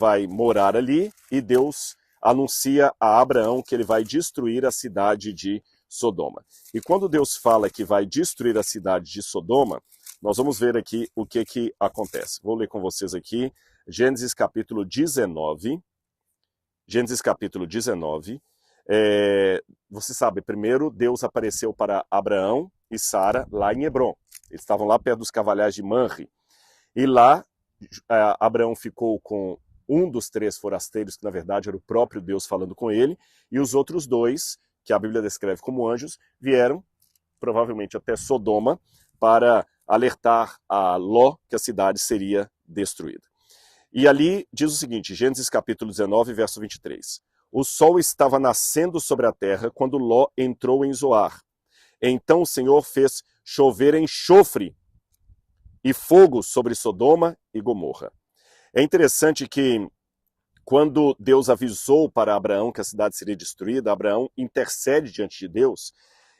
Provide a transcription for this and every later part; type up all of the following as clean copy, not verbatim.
vai morar ali e Deus anuncia a Abraão que ele vai destruir a cidade de Sodoma. E quando Deus fala que vai destruir a cidade de Sodoma, nós vamos ver aqui o que acontece. Vou ler com vocês aqui, Gênesis capítulo 19. Gênesis capítulo 19. Você sabe, primeiro Deus apareceu para Abraão e Sara lá em Hebrom. Eles estavam lá perto dos cavalhais de Manre. E lá Abraão ficou com um dos 3 forasteiros, que na verdade era o próprio Deus falando com ele, e os outros 2, que a Bíblia descreve como anjos, vieram provavelmente até Sodoma para alertar a Ló que a cidade seria destruída. E ali diz o seguinte, Gênesis capítulo 19, verso 23. O sol estava nascendo sobre a terra quando Ló entrou em Zoar. Então o Senhor fez chover enxofre e fogo sobre Sodoma e Gomorra. É interessante que quando Deus avisou para Abraão que a cidade seria destruída, Abraão intercede diante de Deus,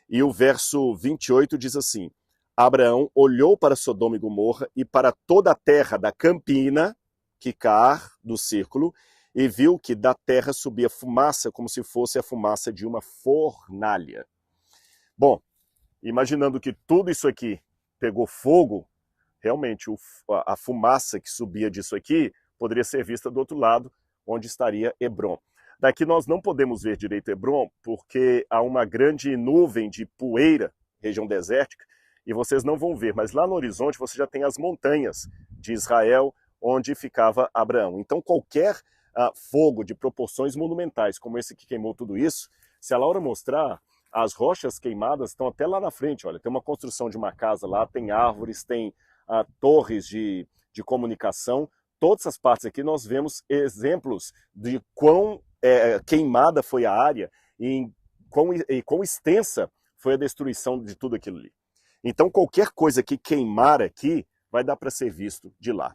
e o verso 28 diz assim, Abraão olhou para Sodoma e Gomorra e para toda a terra da campina, Quicar, do círculo, e viu que da terra subia fumaça como se fosse a fumaça de uma fornalha. Bom, imaginando que tudo isso aqui pegou fogo, realmente a fumaça que subia disso aqui poderia ser vista do outro lado, onde estaria Hebrom. Daqui nós não podemos ver direito Hebrom, porque há uma grande nuvem de poeira, região desértica, e vocês não vão ver, mas lá no horizonte você já tem as montanhas de Israel, onde ficava Abraão. Então qualquer fogo de proporções monumentais, como esse que queimou tudo isso, se a Laura mostrar, as rochas queimadas estão até lá na frente, olha, tem uma construção de uma casa lá, tem árvores, tem torres de comunicação, todas essas partes aqui nós vemos exemplos de quão queimada foi a área e quão extensa foi a destruição de tudo aquilo ali. Então qualquer coisa que queimar aqui vai dar para ser visto de lá.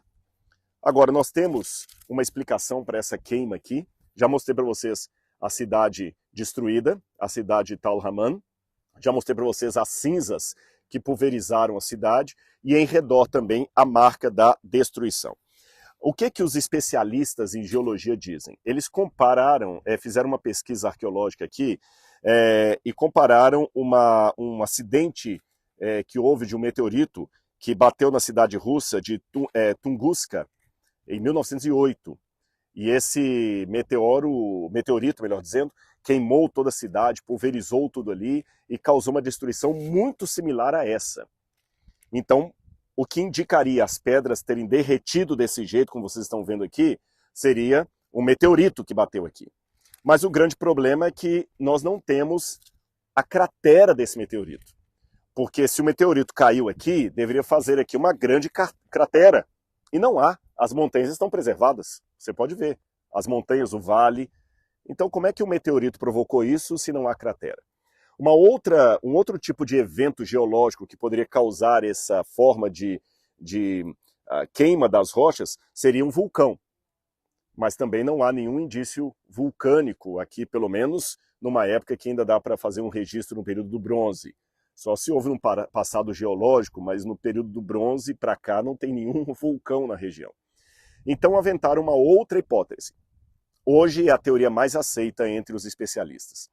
Agora nós temos uma explicação para essa queima aqui, já mostrei para vocês a cidade destruída, a cidade de Tal Haman, já mostrei para vocês as cinzas que pulverizaram a cidade e em redor também a marca da destruição. O que os especialistas em geologia dizem? Eles compararam, fizeram uma pesquisa arqueológica aqui e compararam um acidente que houve de um meteorito que bateu na cidade russa de Tunguska em 1908. E esse meteorito, melhor dizendo, queimou toda a cidade, pulverizou tudo ali e causou uma destruição muito similar a essa. Então, o que indicaria as pedras terem derretido desse jeito, como vocês estão vendo aqui, seria um meteorito que bateu aqui. Mas o grande problema é que nós não temos a cratera desse meteorito. Porque se o meteorito caiu aqui, deveria fazer aqui uma grande cratera. E não há. As montanhas estão preservadas. Você pode ver. As montanhas, o vale. Então, como é que o meteorito provocou isso se não há cratera? Um outro tipo de evento geológico que poderia causar essa forma de queima das rochas seria um vulcão. Mas também não há nenhum indício vulcânico aqui, pelo menos numa época que ainda dá para fazer um registro no período do bronze. Só se houve um passado geológico, mas no período do bronze para cá não tem nenhum vulcão na região. Então aventaram uma outra hipótese. Hoje é a teoria mais aceita entre os especialistas.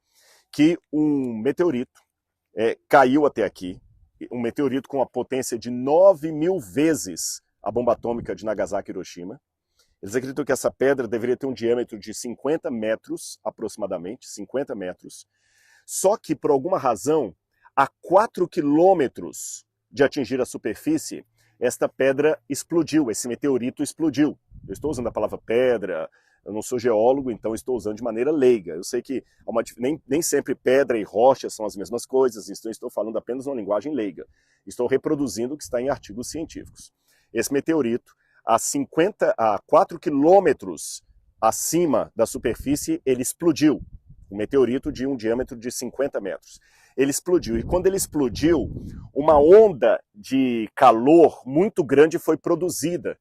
Que um meteorito caiu até aqui, um meteorito com a potência de 9.000 vezes a bomba atômica de Nagasaki e Hiroshima. Eles acreditam que essa pedra deveria ter um diâmetro de 50 metros, aproximadamente, 50 metros. Só que, por alguma razão, a 4 quilômetros de atingir a superfície, esta pedra explodiu, esse meteorito explodiu. Eu estou usando a palavra pedra, eu não sou geólogo, então estou usando de maneira leiga. Eu sei que nem sempre pedra e rocha são as mesmas coisas, então estou falando apenas uma linguagem leiga. Estou reproduzindo o que está em artigos científicos. Esse meteorito, a 4 quilômetros acima da superfície, ele explodiu. Um meteorito de um diâmetro de 50 metros. Ele explodiu, e quando ele explodiu, uma onda de calor muito grande foi produzida,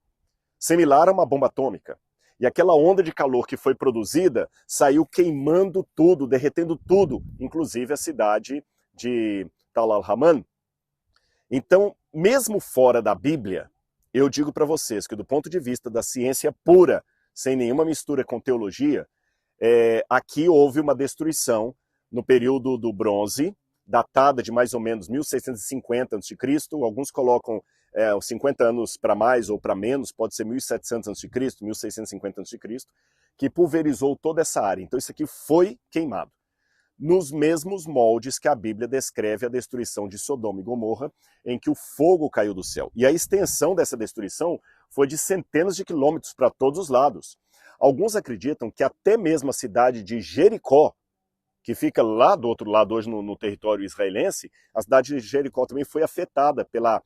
similar a uma bomba atômica. E aquela onda de calor que foi produzida saiu queimando tudo, derretendo tudo, inclusive a cidade de Tal Haman. Então, mesmo fora da Bíblia, eu digo para vocês que do ponto de vista da ciência pura, sem nenhuma mistura com teologia, aqui houve uma destruição no período do bronze, datada de mais ou menos 1650 a.C., alguns colocam 50 anos para mais ou para menos, pode ser 1700 a.C., 1650 a.C., que pulverizou toda essa área. Então isso aqui foi queimado, nos mesmos moldes que a Bíblia descreve a destruição de Sodoma e Gomorra, em que o fogo caiu do céu. E a extensão dessa destruição foi de centenas de quilômetros para todos os lados. Alguns acreditam que até mesmo a cidade de Jericó, que fica lá do outro lado hoje no território israelense, a cidade de Jericó também foi afetada pela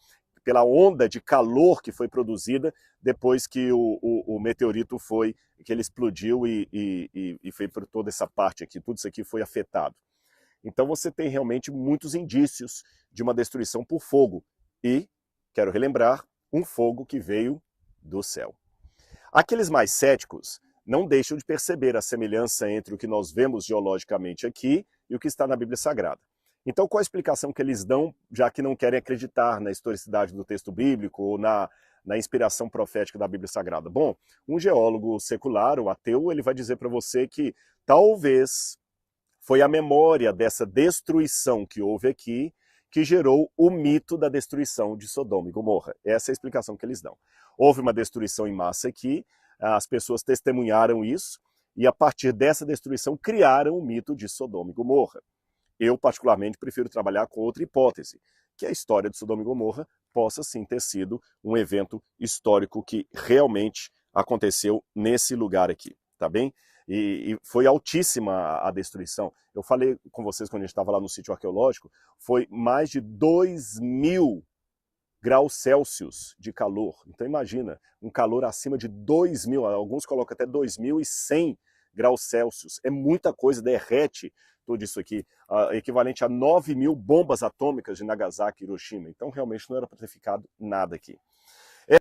onda de calor que foi produzida depois que o meteorito que ele explodiu e foi por toda essa parte aqui, tudo isso aqui foi afetado. Então você tem realmente muitos indícios de uma destruição por fogo. E, quero relembrar, um fogo que veio do céu. Aqueles mais céticos não deixam de perceber a semelhança entre o que nós vemos geologicamente aqui e o que está na Bíblia Sagrada. Então, qual a explicação que eles dão, já que não querem acreditar na historicidade do texto bíblico ou na inspiração profética da Bíblia Sagrada? Bom, um geólogo secular, o ateu, ele vai dizer para você que talvez foi a memória dessa destruição que houve aqui que gerou o mito da destruição de Sodoma e Gomorra. Essa é a explicação que eles dão. Houve uma destruição em massa aqui, as pessoas testemunharam isso, e a partir dessa destruição criaram o mito de Sodoma e Gomorra. Eu, particularmente, prefiro trabalhar com outra hipótese, que a história de Sodoma e Gomorra possa sim ter sido um evento histórico que realmente aconteceu nesse lugar aqui, tá bem? E foi altíssima a destruição. Eu falei com vocês quando a gente estava lá no sítio arqueológico, foi mais de 2.000 graus Celsius de calor. Então imagina, um calor acima de 2.000, alguns colocam até 2.100 graus Celsius. É muita coisa, derrete tudo isso aqui, equivalente a 9.000 bombas atômicas de Nagasaki e Hiroshima. Então realmente não era para ter ficado nada aqui.